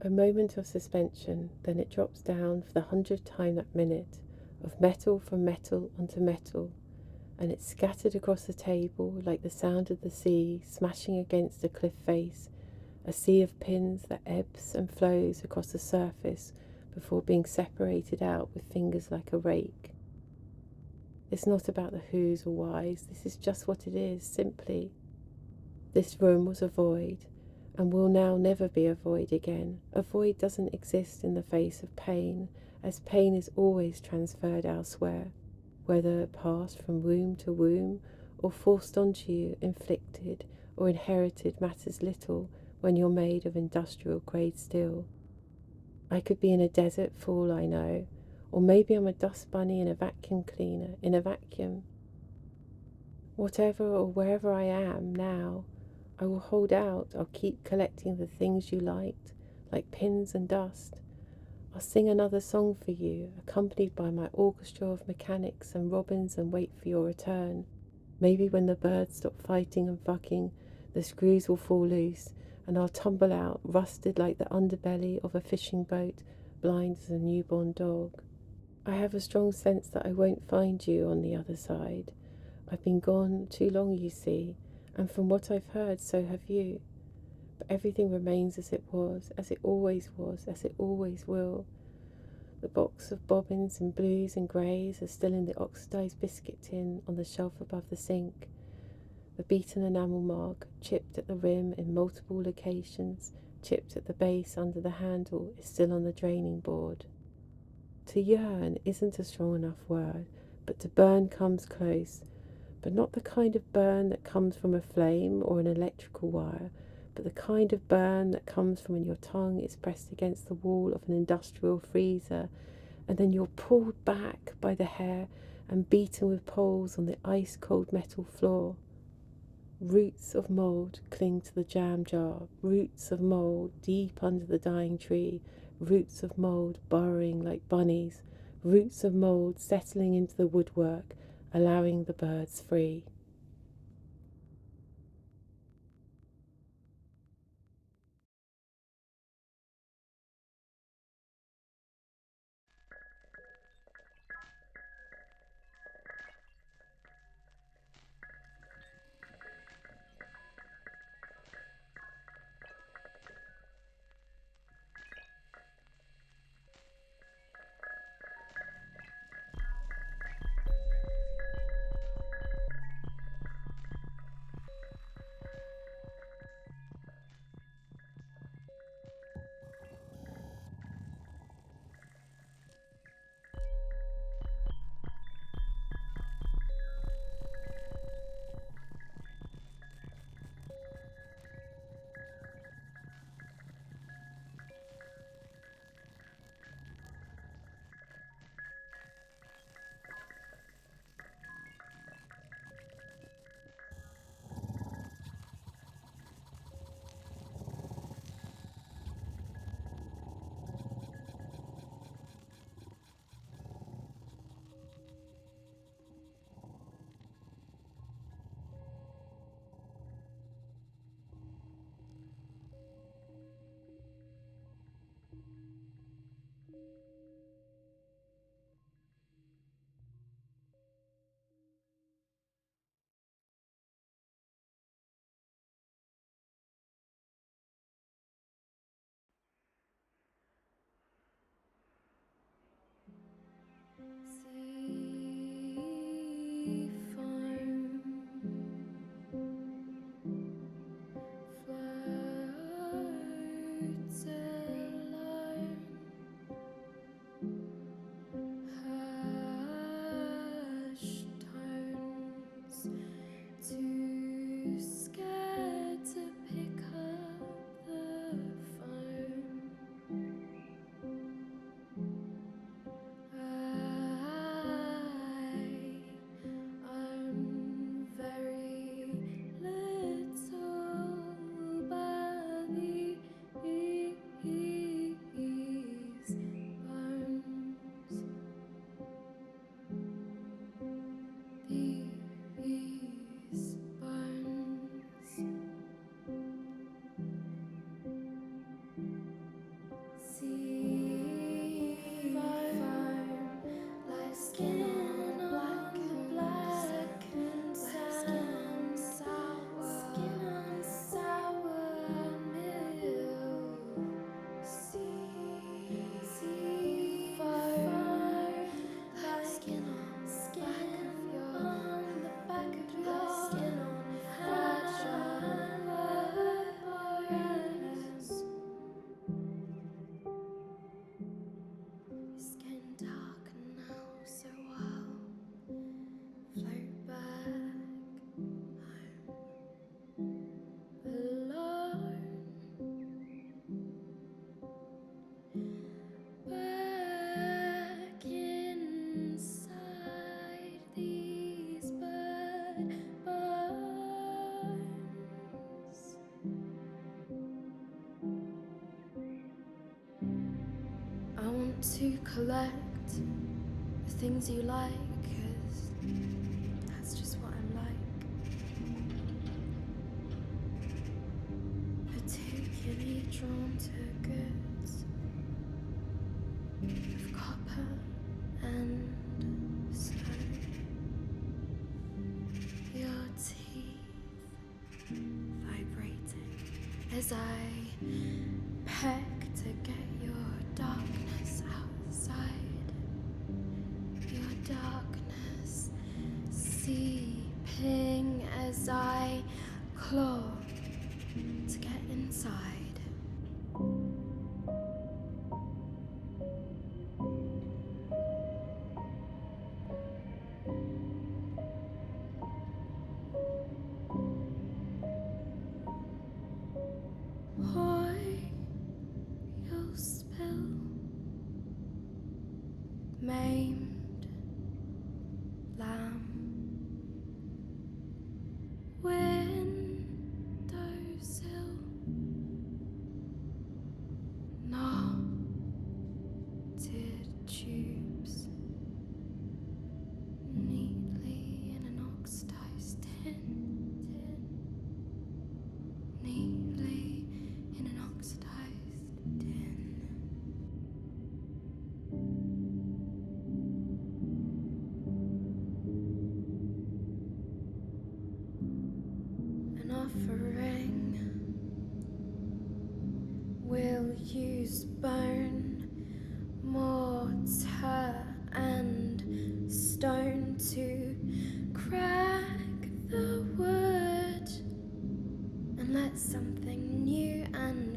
A moment of suspension, then it drops down for the 100th time that minute, of metal from metal onto metal, and it's scattered across the table like the sound of the sea smashing against a cliff face, a sea of pins that ebbs and flows across the surface before being separated out with fingers like a rake. It's not about the who's or whys, this is just what it is, simply. This room was a void, and will now never be a void again. A void doesn't exist in the face of pain, as pain is always transferred elsewhere, whether passed from womb to womb, or forced onto you, inflicted, or inherited matters little when you're made of industrial grade steel. I could be in a desert for all I know, or maybe I'm a dust bunny in a vacuum cleaner, in a vacuum. Whatever or wherever I am now, I will hold out. I'll keep collecting the things you liked, like pins and dust. I'll sing another song for you, accompanied by my orchestra of mechanics and robins, and wait for your return. Maybe when the birds stop fighting and fucking, the screws will fall loose, and I'll tumble out, rusted like the underbelly of a fishing boat, blind as a newborn dog. I have a strong sense that I won't find you on the other side. I've been gone too long, you see, and from what I've heard, so have you. But everything remains as it was, as it always was, as it always will. The box of bobbins and blues and greys are still in the oxidized biscuit tin on the shelf above the sink. The beaten enamel mark, chipped at the rim in multiple locations, chipped at the base under the handle, is still on the draining board. To yearn isn't a strong enough word, but to burn comes close, but not the kind of burn that comes from a flame or an electrical wire, but the kind of burn that comes from when your tongue is pressed against the wall of an industrial freezer, and then you're pulled back by the hair and beaten with poles on the ice-cold metal floor. Roots of mould cling to the jam jar, roots of mould deep under the dying tree, roots of mould burrowing like bunnies, roots of mould settling into the woodwork, allowing the birds free. to collect the things you like, 'cause that's just what I'm like. Particularly drawn to goods of copper and stone. Your teeth vibrating as I peck to get your darkness outside. Your darkness seeping as I claw to get inside. You'll spill, maimed lamb, windowsill, knotted tubes, neatly in an oxidized tin, neatly in an oxidized tin. An offering will use bone, mortar and stone to crack the wood and let something new and